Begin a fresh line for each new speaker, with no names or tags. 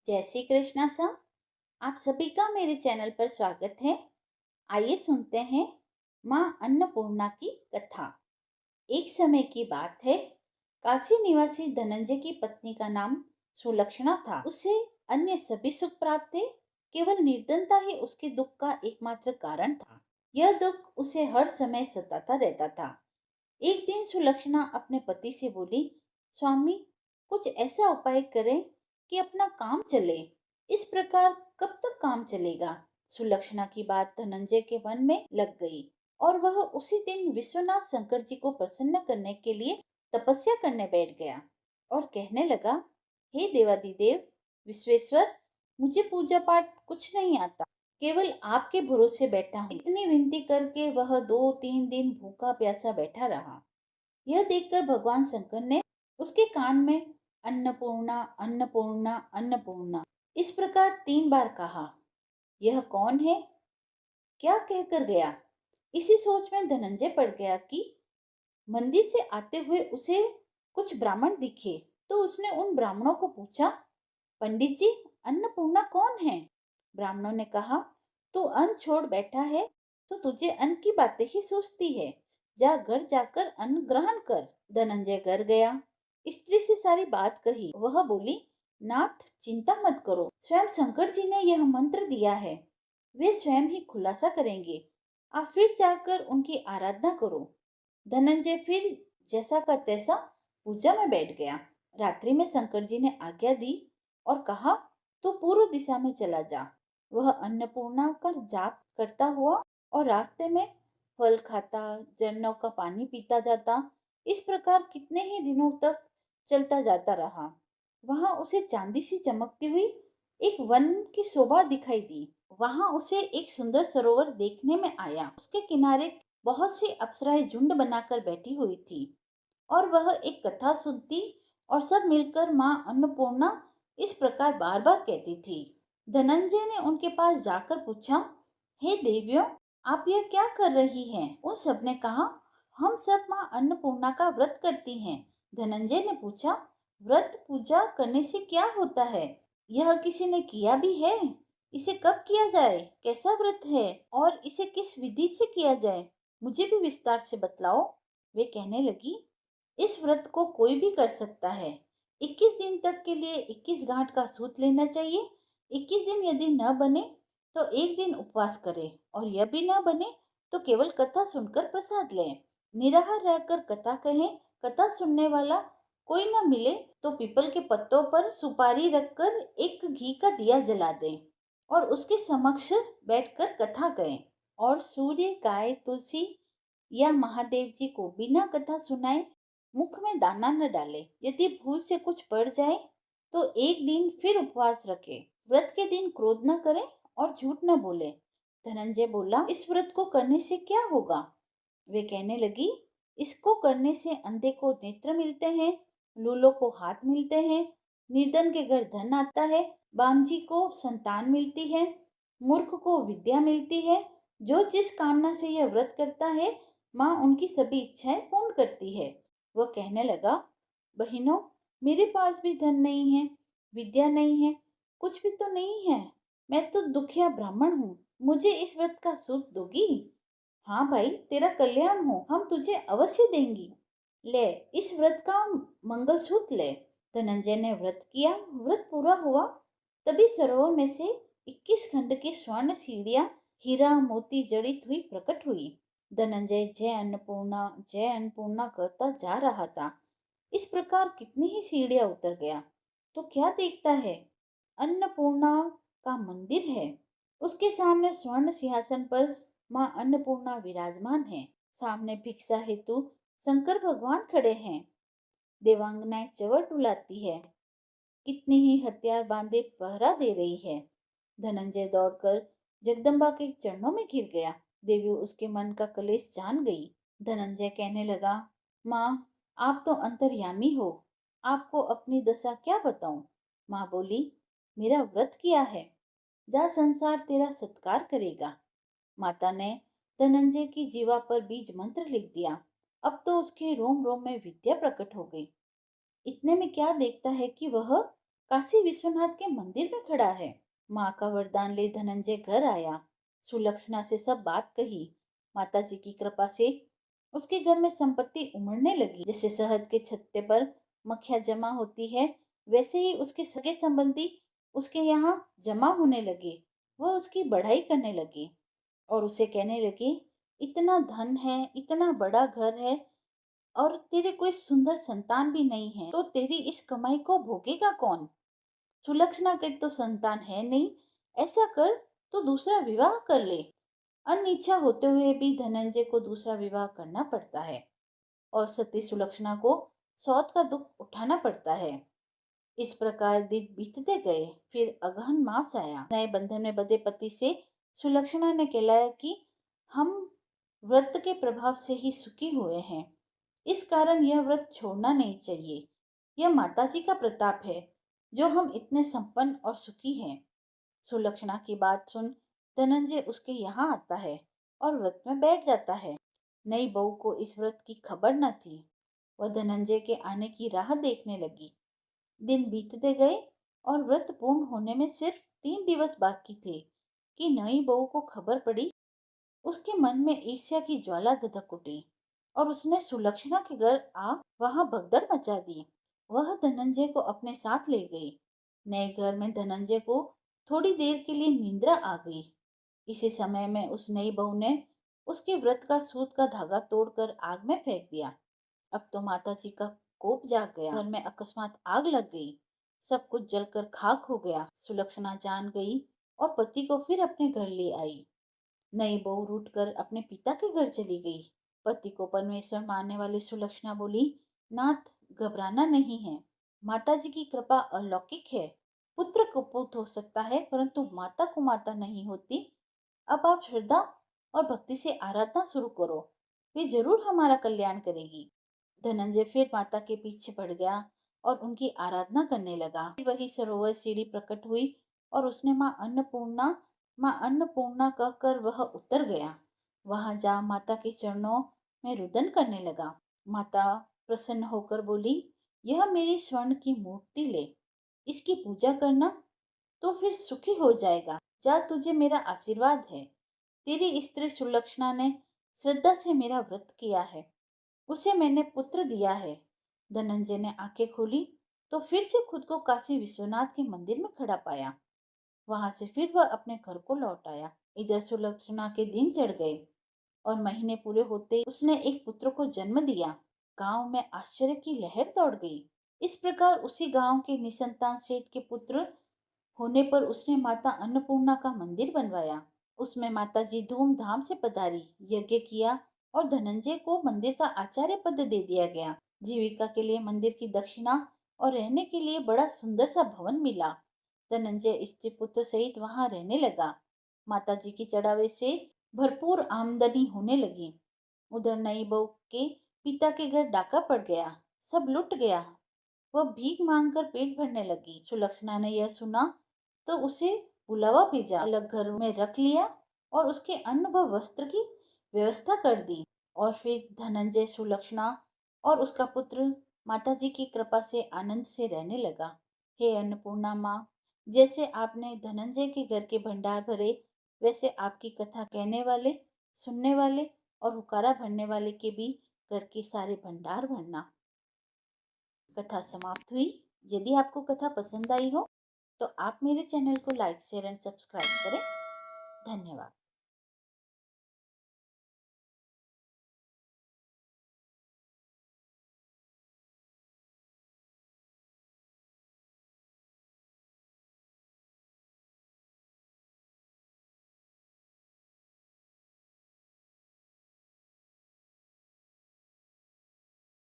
जय श्री कृष्णा सर। आप सभी का मेरे चैनल पर स्वागत है। आइए सुनते हैं माँ अन्नपूर्णा की कथा। एक समय की बात है। काशी निवासी धनंजय की पत्नी का नाम सुलक्षणा था। उसे अन्य सभी सुख प्राप्त थे, केवल निर्धनता ही उसके दुख का एकमात्र कारण था। यह दुख उसे हर समय सताता रहता था। एक दिन सुलक्षणा अपने पति से बोली, स्वामी, कुछ ऐसा उपाय करें कि अपना काम चले। इस प्रकार कब तक काम चलेगा? सुलक्षणा की बात धनंजय के मन में लग गई और वह उसी दिन विश्वनाथ शंकर जी को प्रसन्न करने के लिए तपस्या करने बैठ गया और कहने लगा, हे देवादिदेव विश्वेश्वर, मुझे पूजा पाठ कुछ नहीं आता, केवल आपके भरोसे बैठा हूँ। इतनी विनती करके वह 2-3 दिन भूखा प्यासा बैठा रहा। यह देखकर भगवान शंकर ने उसके कान में अन्नपूर्णा अन्नपूर्णा अन्नपूर्णा इस प्रकार 3 बार कहा। यह कौन है? क्या कहकर गया? इसी सोच में धनंजय पड़ गया कि मंदिर से आते हुए उसे कुछ ब्राह्मण दिखे। तो उसने उन ब्राह्मणों को पूछा, पंडित जी, अन्नपूर्णा कौन है? ब्राह्मणों ने कहा, तू अन्न छोड़ बैठा है तो तुझे अन्न की बातें ही सूझती है। जा घर जाकर अन्न ग्रहण कर। धनंजय घर गया, स्त्री से सारी बात कही। वह बोली, नाथ चिंता मत करो, स्वयं शंकर जी ने यह मंत्र दिया है, वे स्वयं ही खुलासा करेंगे। आप फिर जाकर उनकी आराधना करो। धनंजय फिर जैसा का तैसा पूजा में बैठ गया। रात्रि में शंकर जी ने आज्ञा दी और कहा, तो पूर्व दिशा में चला जा। वह अन्नपूर्णा का जाप करता हुआ और रास्ते में फल खाता, झरनों का पानी पीता जाता। इस प्रकार कितने ही दिनों तक चलता जाता रहा। वहां उसे चांदी सी चमकती हुई एक वन की शोभा दिखाई दी। वहां उसे एक सुंदर सरोवर देखने में आया। उसके किनारे बहुत सी अप्सराएं झुंड बनाकर बैठी हुई थी और वह एक कथा सुनती और सब मिलकर माँ अन्नपूर्णा इस प्रकार बार बार कहती थी। धनंजय ने उनके पास जाकर पूछा, हे देवियों, आप यह क्या कर रही हैं? उन सब ने कहा, हम सब माँ अन्नपूर्णा का व्रत करती हैं। धनंजय ने पूछा, व्रत पूजा करने से क्या होता है? यह किसी ने किया भी है? इसे कब किया जाए? कैसा व्रत है और इसे किस विधि से किया जाए? मुझे भी विस्तार से बतलाओ। वे कहने लगी, इस व्रत को कोई भी कर सकता है। 21 दिन तक के लिए 21 गांठ का सूत लेना चाहिए। 21 दिन यदि न बने तो एक दिन उपवास करे और यह भी न बने तो केवल कथा सुनकर प्रसाद लें। निराहार रहकर कथा कहें। कथा सुनने वाला कोई न मिले तो पीपल के पत्तों पर सुपारी रखकर एक घी का दिया जला दें और उसके समक्ष बैठकर कथा कहें। और सूर्य, गाय, तुलसी या महादेव जी को बिना कथा सुनाए मुख में दाना न डाले। यदि भूल से कुछ पड़ जाए तो एक दिन फिर उपवास रखे। व्रत के दिन क्रोध न करे और झूठ न बोले। धनंजय बोला, इस व्रत को करने से क्या होगा? वे कहने लगी, इसको करने से अंधे को नेत्र मिलते हैं, लूलों को हाथ मिलते हैं, निर्धन के घर धन आता है, बांझी को संतान मिलती है, मूर्ख को विद्या मिलती है। जो जिस कामना से यह व्रत करता है, माँ उनकी सभी इच्छाएं पूर्ण करती है। वह कहने लगा, बहनों, मेरे पास भी धन नहीं है, विद्या नहीं है, कुछ भी तो नहीं है। मैं तो दुखिया ब्राह्मण हूँ। मुझे इस व्रत का सुख दोगी? हाँ भाई, तेरा कल्याण हो, हम तुझे अवश्य देंगी। ले, इस व्रत का मंगलसूत्र ले। धनंजय ने व्रत किया। व्रत पूरा हुआ तभी सरोवर में से 21 खंड की स्वर्ण सीढ़ियां हीरा मोती जड़ित हुई प्रकट हुई। धनंजय जय अन्नपूर्णा करता जा रहा था। इस प्रकार कितनी ही सीढ़ियां उतर गया तो क्या देखता है, अन्नपूर्णा का मंदिर है। उसके सामने स्वर्ण सिंहासन पर माँ अन्नपूर्णा विराजमान है। सामने भिक्षा हेतु शंकर भगवान खड़े हैं। देवांगनाएं चवर डुलाती है। कितनी ही हथियार बांधे पहरा दे रही है। धनंजय दौड़कर जगदम्बा के चरणों में गिर गया। देवी उसके मन का कलेश जान गई। धनंजय कहने लगा, माँ, आप तो अंतर्यामी हो, आपको अपनी दशा क्या बताऊं? माँ बोली, मेरा व्रत किया है, जा, संसार तेरा सत्कार करेगा। माता ने धनंजय की जीवा पर बीज मंत्र लिख दिया। अब तो उसके रोम रोम में विद्या प्रकट हो गई। इतने में क्या देखता है कि वह काशी विश्वनाथ के मंदिर में खड़ा है। माँ का वरदान ले धनंजय घर आया। सुलक्षणा से सब बात कही। माता जी की कृपा से उसके घर में संपत्ति उमड़ने लगी। जैसे शहद के छत्ते पर मक्खियां जमा होती है, वैसे ही उसके सगे संबंधी उसके यहाँ जमा होने लगे। वह उसकी बढ़ाई करने लगे और उसे कहने लगे, इतना धन है, इतना बड़ा घर है और तेरे कोई सुंदर संतान भी नहीं है, तो तेरी इस कमाई को भोगेगा कौन? सुलक्षणा के तो संतान है नहीं। ऐसा कर, तो दूसरा विवाह कर ले। अन्य इच्छा होते हुए भी धनंजय को दूसरा विवाह करना पड़ता है और सती सुलक्षणा को सौत का दुख उठाना पड़ता है। इस प्रकार दिन बीतते गए। फिर अगहन मास आया। नए बंधन में बंधे पति से सुलक्षणा ने कहलाया कि हम व्रत के प्रभाव से ही सुखी हुए हैं, इस कारण यह व्रत छोड़ना नहीं चाहिए। यह माताजी का प्रताप है जो हम इतने संपन्न और सुखी हैं। सुलक्षणा की बात सुन धनंजय उसके यहाँ आता है और व्रत में बैठ जाता है। नई बहू को इस व्रत की खबर न थी। वह धनंजय के आने की राह देखने लगी। दिन बीतते गए और व्रत पूर्ण होने में सिर्फ 3 दिवस बाकी थे कि नई बहू को खबर पड़ी। उसके मन में ईर्ष्या की ज्वाला धधक उठी और उसने सुलक्षणा के घर आ वहां भगदड़ मचा दी। वह धनंजय को अपने साथ ले गई। नए घर में धनंजय को थोड़ी देर के लिए नींद्रा आ गई। इसी समय में उस नई बहू ने उसके व्रत का सूत का धागा तोड़कर आग में फेंक दिया। अब तो माताजी का कोप जाग गया। घर में अकस्मात आग लग गई। सब कुछ जलकर खाक हो गया। सुलक्षणा जान गई और पति को फिर अपने घर ले आई। नई बहू रूठ कर अपने पिता के घर चली गई। पति को परमेश्वर मानने वाली सुलक्षणा बोली, नाथ, घबराना नहीं है। माता जी की कृपा अलौकिक है। पुत्र कुपुत्र हो सकता है, परंतु माता को माता नहीं होती। अब आप श्रद्धा और भक्ति से आराधना शुरू करो, वे जरूर हमारा कल्याण करेगी। धनंजय फिर माता के पीछे पड़ गया और उनकी आराधना करने लगा। वही सरोवर सीढ़ी प्रकट हुई और उसने माँ अन्नपूर्णा कहकर वह उतर गया। वहां जा माता के चरणों में रुदन करने लगा। माता प्रसन्न होकर बोली, यह मेरी स्वर्ण की मूर्ति ले, इसकी पूजा करना तो फिर सुखी हो जाएगा। जा, तुझे मेरा आशीर्वाद है। तेरी स्त्री सुलक्षणा ने श्रद्धा से मेरा व्रत किया है, उसे मैंने पुत्र दिया है। धनंजय ने आंखें खोली तो फिर से खुद को काशी विश्वनाथ के मंदिर में खड़ा पाया। वहां से फिर वह अपने घर को लौट आया। इधर सुलक्षणा के दिन चढ़ गए और महीने पूरे होते ही उसने एक पुत्र को जन्म दिया। गांव में आश्चर्य की लहर दौड़ गई। इस प्रकार उसी गांव के निसंतान सेठ के पुत्र होने पर उसने माता अन्नपूर्णा का मंदिर बनवाया। उसमें माता जी धूमधाम से पधारी, यज्ञ किया और धनंजय को मंदिर का आचार्य पद दे दिया गया। जीविका के लिए मंदिर की दक्षिणा और रहने के लिए बड़ा सुंदर सा भवन मिला। धनंजय स्त्री पुत्र सहित वहां रहने लगा। माता जी की चढ़ावे से भरपूर आमदनी होने लगी। उधर नई बहू के पिता के घर डाका पड़ गया, सब लुट गया। वह भीख मांगकर पेट भरने लगी। सुलक्षणा ने यह सुना तो उसे बुलावा भेजा, अलग घर में रख लिया और उसके अन्न व वस्त्र की व्यवस्था कर दी। और फिर धनंजय, सुलक्षणा और उसका पुत्र माता जी की कृपा से आनंद से रहने लगा। हे अन्नपूर्णा माँ, जैसे आपने धनंजय के घर के भंडार भरे, वैसे आपकी कथा कहने वाले, सुनने वाले और हुकारा भरने वाले के भी घर के सारे भंडार भरना। कथा समाप्त हुई। यदि आपको कथा पसंद आई हो तो आप मेरे चैनल को लाइक, शेयर एंड सब्सक्राइब करें। धन्यवाद।